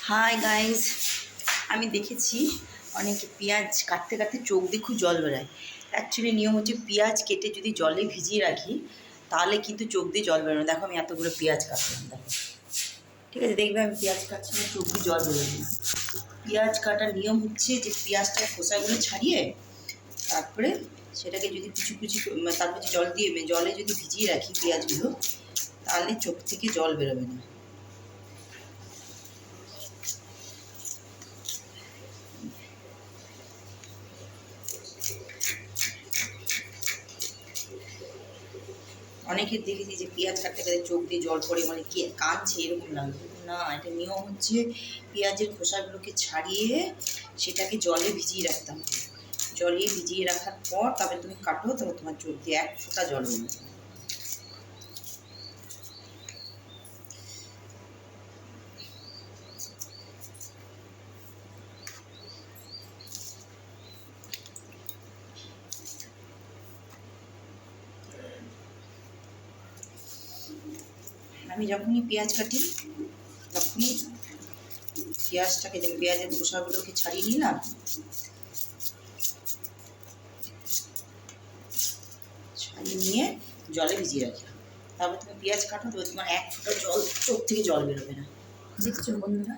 Hi guys, আমি দেখেছি অনেকে পেঁয়াজ কাটতে কাটতে চোখ দিয়ে খুব জল বেরোয়। অ্যাকচুয়ালি নিয়ম হচ্ছে পেঁয়াজ কেটে যদি জলে ভিজিয়ে রাখি তাহলে কিন্তু চোখ দিয়ে জল বেরোনো। দেখো আমি এতগুলো পেঁয়াজ কাটলাম, দেখো ঠিক আছে, দেখবে আমি পেঁয়াজ কাটছি না, চোখ দিয়ে জল বেরোবে না। পেঁয়াজ কাটার নিয়ম হচ্ছে যে পেঁয়াজটার খোসাগুলো ছাড়িয়ে তারপরে সেটাকে যদি কুচি কুচি তারপরে জল দিয়ে জলে যদি ভিজিয়ে রাখি পেঁয়াজগুলো তাহলে চোখ থেকে জল বেরোবে না। অনেকের দেখেছি যে পেঁয়াজ কাটতে কাটতে চোখ দিয়ে জল পড়ে, মানে কে কাঁদছে এরকম লাগবে না। এটা নিয়ম হচ্ছে পেঁয়াজের খোসাগুলোকে ছাড়িয়ে সেটাকে জলে ভিজিয়ে রাখতে হবে। জলে ভিজিয়ে রাখার পর তারপরে তুমি কাটো, তবে তোমার চোখ দিয়ে এক ফোঁটা জল বেরোবে। আমি যখনই পেঁয়াজ কাটি তখনই পেঁয়াজটাকে দেখে পেঁয়াজের খোসাগুলোকে ছাড়িয়ে নিলাম, ছাড়িয়ে নিয়ে জলে ভিজিয়ে রাখলাম। তারপর তুমি পেঁয়াজ কাটো, তবে তোমার এক ফোঁটা জল চোখ থেকে জল বেরোবে না। দেখছো বন্ধুরা?